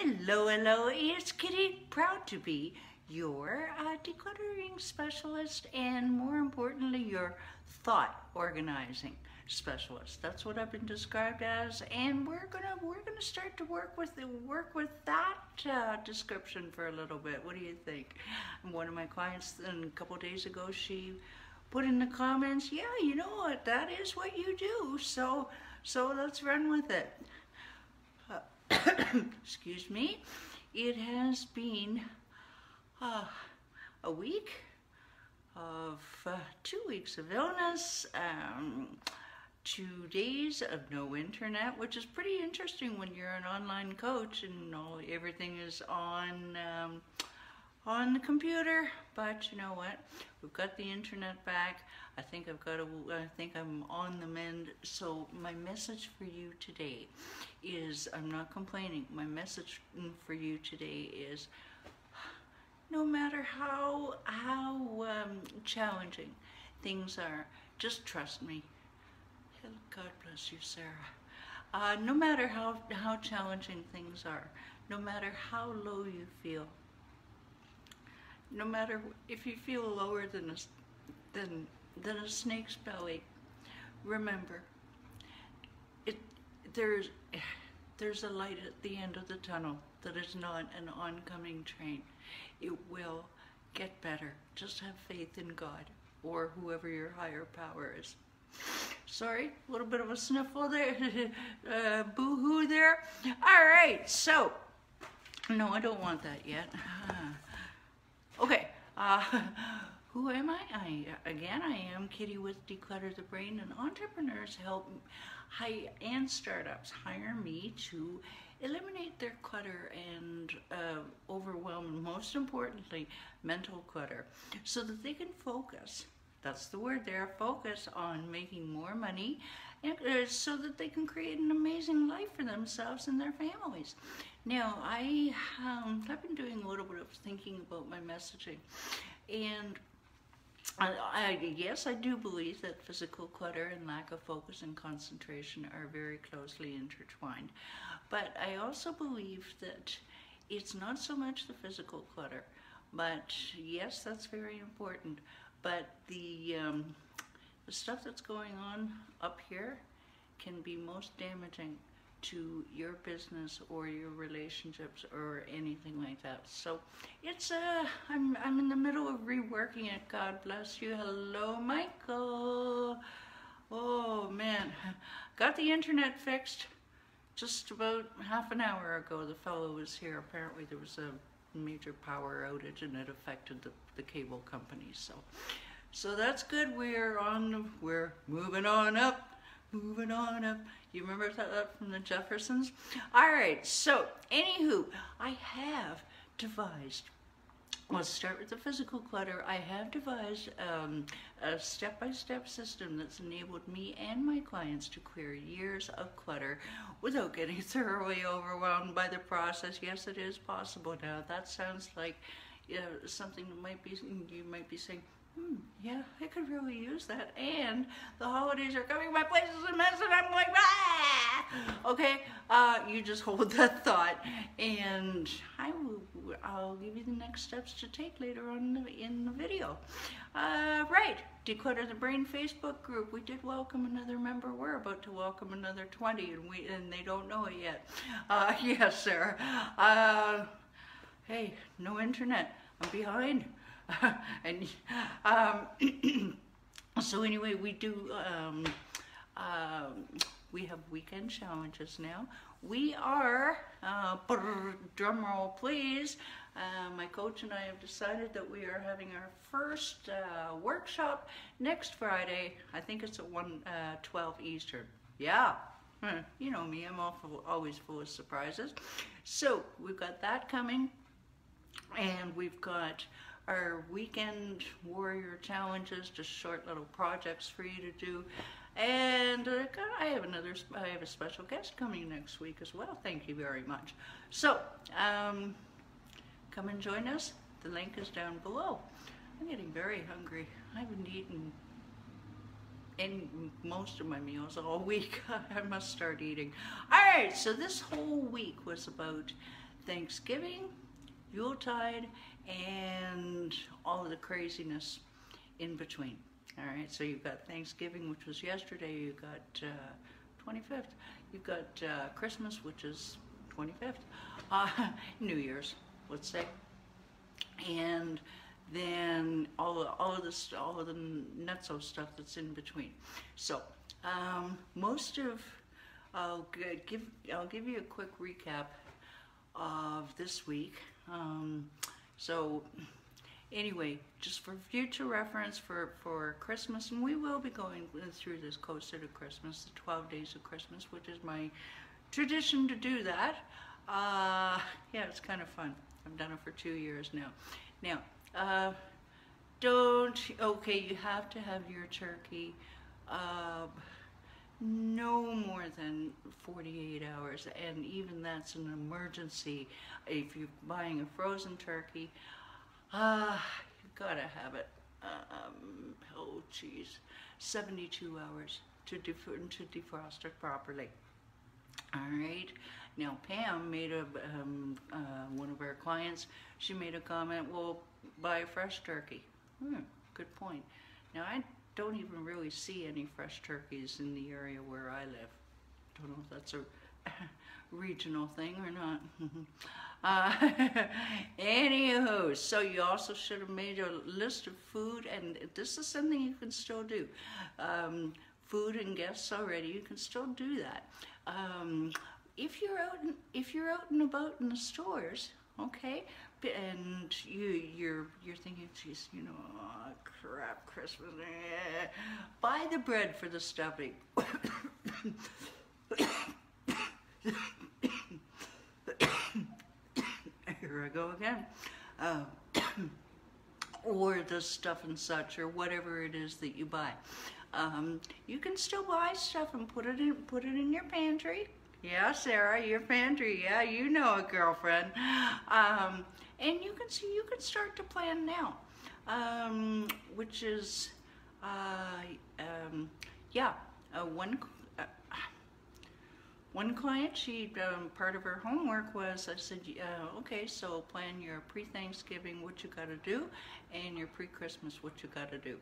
Hello, hello, it's Kitti, proud to be your decluttering specialist and more importantly, your thought organizing specialist. That's what I've been described as, and we're gonna start to work with that description for a little bit. What do you think? And one of my clients a couple days ago, she put in the comments, yeah, you know what, that is what you do, so let's run with it. Excuse me. It has been a week of 2 weeks of illness, 2 days of no internet, which is pretty interesting when you're an online coach and everything is on the computer. But you know what? We've got the internet back. I think I'm on the mend. So my message for you today is, I'm not complaining. My message for you today is, no matter how challenging things are, just trust me. God bless you, Sarah. No matter how challenging things are, no matter how low you feel, no matter if you feel lower than a snake's belly, remember, there's a light at the end of the tunnel that is not an oncoming train. It will get better. Just have faith in God or whoever your higher power is. Sorry, a little bit of a sniffle there, boo-hoo there. All right, so, no, I don't want that yet. Okay, who am I? I am Kitti with Declutter the Brain, and entrepreneurs and startups hire me to eliminate their clutter and overwhelm, most importantly, mental clutter, so that they can focus. That's the word there, focus on making more money, and so that they can create an amazing life for themselves and their families. Now, I've been doing a little bit of thinking about my messaging, and yes, I do believe that physical clutter and lack of focus and concentration are very closely intertwined. But I also believe that it's not so much the physical clutter, but yes, that's very important. But the stuff that's going on up here can be most damaging to your business or your relationships or anything like that. So it's I'm in the middle of reworking it. God bless you. Hello, Michael. Oh man, got the internet fixed just about half an hour ago. The fellow was here. Apparently there was a major power outage and it affected the cable company. So that's good. We're moving on up. Moving on up. You remember that from the Jeffersons? All right, so anywho, I have devised, let's start with the physical clutter. I have devised a step-by-step system that's enabled me and my clients to clear years of clutter without getting thoroughly overwhelmed by the process. Yes, it is possible now. That sounds like something that you might be saying, yeah, I could really use that. And the holidays are coming, my place is a mess, and I'm like, ah! Okay, you just hold that thought, and I'll give you the next steps to take later on in the video. Right, Declutter the Brain Facebook group. We did welcome another member. We're about to welcome another 20, and they don't know it yet. Yes, sir. Hey, no internet. I'm behind. And so anyway, we do we have weekend challenges now. We are drum roll please, my coach and I have decided that we are having our first workshop next Friday. I think it's at 12 Eastern. Yeah, you know me, I'm always full of surprises. So we've got that coming, and we've got our weekend warrior challenges, just short little projects for you to do. And I have a special guest coming next week as well. Thank you very much. So come and join us. The link is down below. I'm getting very hungry. I haven't eaten most of my meals all week. I must start eating. All right, so this whole week was about Thanksgiving, Yuletide, and all of the craziness in between. All right, so you've got Thanksgiving, which was yesterday. You've got 25th. You've got Christmas, which is 25th. New Year's, let's say, and then all of the nutso stuff that's in between. So I'll give you a quick recap of this week. So anyway, just for future reference for Christmas, and we will be going through this coaster to Christmas, the 12 days of Christmas, which is my tradition to do that. Yeah, it's kind of fun. I've done it for 2 years now. Now, okay, you have to have your turkey no more than 48 hours, and even that's an emergency. If you're buying a frozen turkey, you've got to have it, 72 hours to defrost it properly. All right. Now Pam made one of our clients, she made a comment, well, buy a fresh turkey. Good point. Now I don't even really see any fresh turkeys in the area where I live. Don't know if that's a regional thing or not. Anywho, so you also should have made a list of food, and this is something you can still do. Food and guests already, you can still do that. If you're out and about in the stores, okay, and you're thinking, geez, you know, oh, crap, Christmas, buy the bread for the stuffing. Here I go again. Or the stuff and such, or whatever it is that you buy. You can still buy stuff and put it in your pantry. Yeah, Sarah, your pantry. Yeah, you know it, girlfriend. And you can start to plan now, which is, yeah, one client, she part of her homework was, I said, okay, so plan your pre-Thanksgiving, what you got to do, and your pre-Christmas, what you got to do.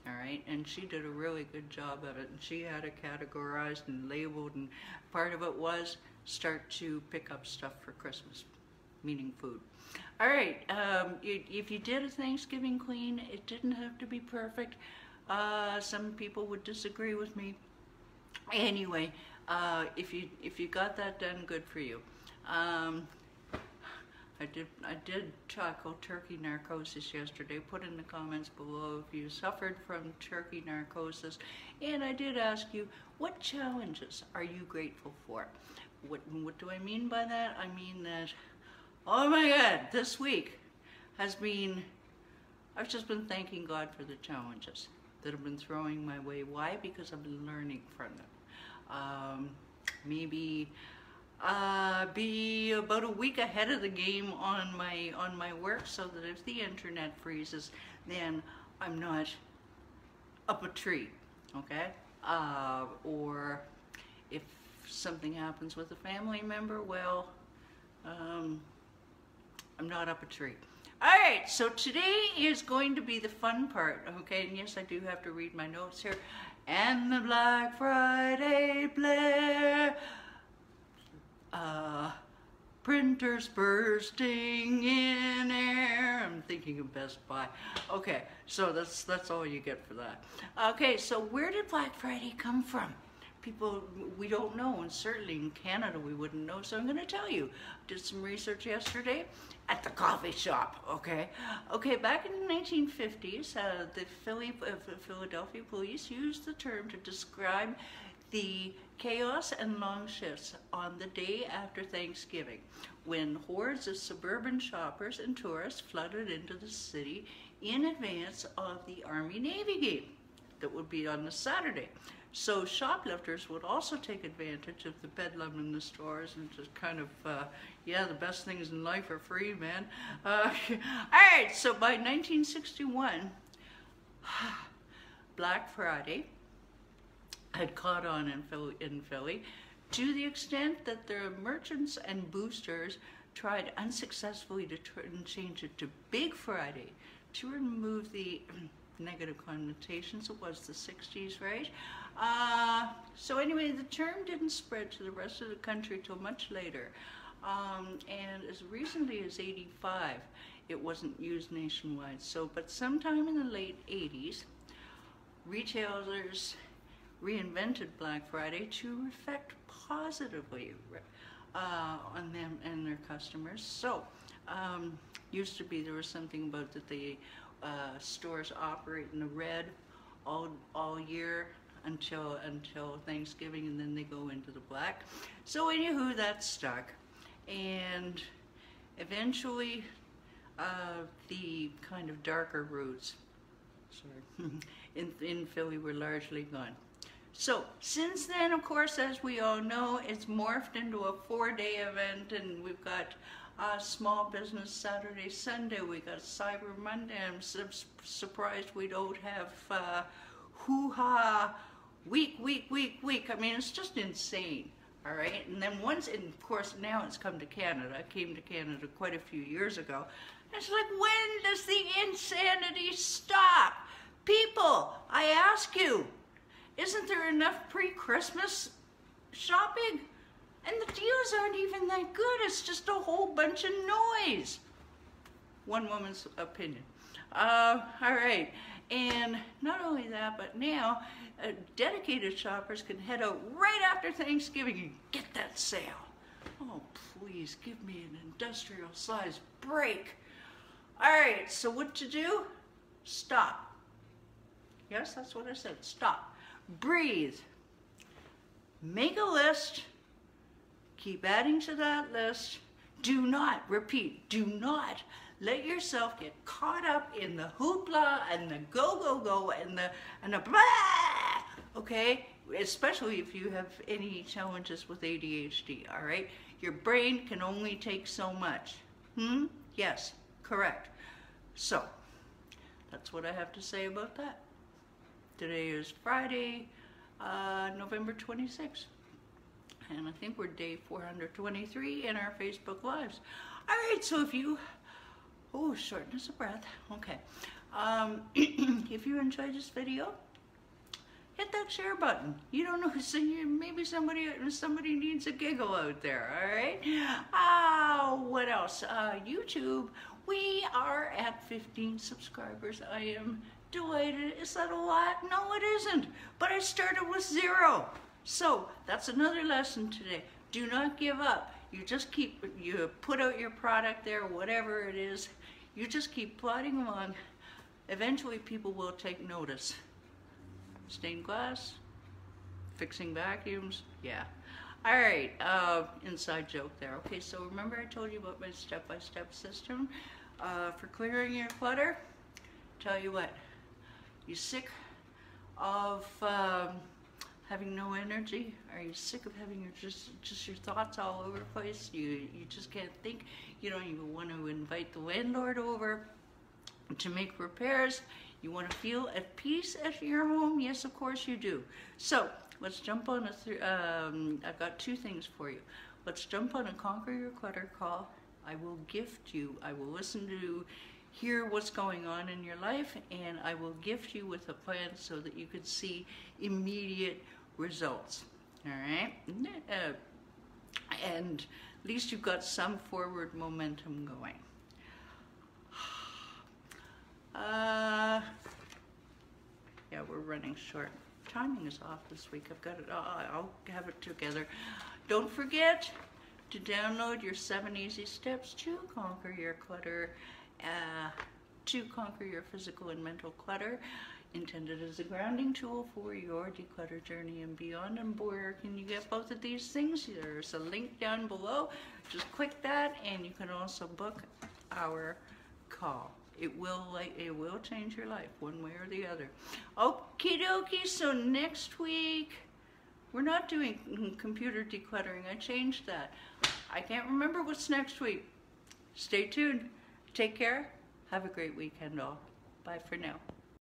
All right, and she did a really good job of it, and she had it categorized and labeled, and part of it was start to pick up stuff for Christmas, meaning food. All right, if you did a Thanksgiving clean, it didn't have to be perfect. Some people would disagree with me. Anyway, if you got that done, good for you. I did tackle turkey narcosis yesterday. Put in the comments below if you suffered from turkey narcosis, and I did ask you, what challenges are you grateful for? What do I mean by that? I mean that, oh my God, this week has been, I've just been thanking God for the challenges that have been throwing my way. Why? Because I've been learning from them. Maybe be about a week ahead of the game on my work, so that if the internet freezes, then I'm not up a tree, okay? Or if something happens with a family member, well, I'm not up a tree. All right, so today is going to be the fun part, okay? And yes, I do have to read my notes here. And the Black Friday Blare, printers bursting in air. I'm thinking of Best Buy. Okay, so that's all you get for that. Okay, so where did Black Friday come from? People, we don't know, and certainly in Canada we wouldn't know, so I'm going to tell you. Did some research yesterday at the coffee shop, okay? Okay, back in the 1950s, the Philadelphia police used the term to describe the chaos and long shifts on the day after Thanksgiving, when hordes of suburban shoppers and tourists flooded into the city in advance of the Army-Navy game that would be on the Saturday. So shoplifters would also take advantage of the bedlam in the stores and just kind of, yeah, the best things in life are free, man. All right, so by 1961, Black Friday had caught on in Philly to the extent that the merchants and boosters tried unsuccessfully to change it to Big Friday to remove the negative connotations. It was the 60s, right? So anyway, the term didn't spread to the rest of the country till much later. And as recently as '85, it wasn't used nationwide. So, but sometime in the late '80s, retailers reinvented Black Friday to reflect positively on them and their customers. So, used to be there was something about that the stores operate in the red all year until Thanksgiving, and then they go into the black. So anywho, that stuck, and eventually the kind of darker routes, in Philly were largely gone. So since then, of course, as we all know, it's morphed into a 4-day event, and we've got Small Business Saturday, Sunday. We got Cyber Monday. I'm surprised we don't have hoo-ha week. I mean, it's just insane. All right, and then once, and of course now it's come to Canada. I came to Canada quite a few years ago. It's like, when does the insanity stop? People, I ask you, isn't there enough pre-Christmas shopping? And the deals aren't even that good. It's just a whole bunch of noise. One woman's opinion. All right, and not only that, but now dedicated shoppers can head out right after Thanksgiving and get that sale. Oh, please give me an industrial size break. All right, so what to do? Stop. Yes, that's what I said. Stop. Breathe. Make a list. Keep adding to that list. Do not, repeat, do not let yourself get caught up in the hoopla and the go and the blah. Okay, especially if you have any challenges with ADHD. All right, your brain can only take so much. Yes, correct. So that's what I have to say about that. Today is Friday, November 26th. And I think we're day 423 in our Facebook Lives. All right, so if you, shortness of breath, okay. If you enjoyed this video, hit that share button. You don't know, so maybe somebody needs a giggle out there, all right? What else? YouTube, we are at 15 subscribers. I am delighted. Is that a lot? No, it isn't. But I started with 0. So that's another lesson today. Do not give up. You just you put out your product there, whatever it is. You just keep plodding along. Eventually people will take notice. Stained glass, fixing vacuums, yeah. All right, inside joke there. Okay, so remember I told you about my step-by-step system for clearing your clutter? Tell you what, you sick of having no energy? Are you sick of having just your thoughts all over the place? You just can't think. You don't even want to invite the landlord over to make repairs. You want to feel at peace at your home? Yes, of course you do. So let's jump on I've got 2 things for you. Let's jump on a Conquer Your Clutter call. I will gift you. I will listen to hear what's going on in your life, and I will gift you with a plan so that you can see immediate results. All right, and at least you've got some forward momentum going. Yeah, we're running short. Timing is off this week. I've got it. I'll have it together. Don't forget to download your 7 easy steps to conquer your clutter. To conquer your physical and mental clutter, intended as a grounding tool for your declutter journey and beyond. And where can you get both of these things? There's a link down below. Just click that, and you can also book our call. It will change your life one way or the other. Okie dokie. So next week we're not doing computer decluttering. I changed that. I can't remember what's next week. Stay tuned. Take care. Have a great weekend all. Bye for now.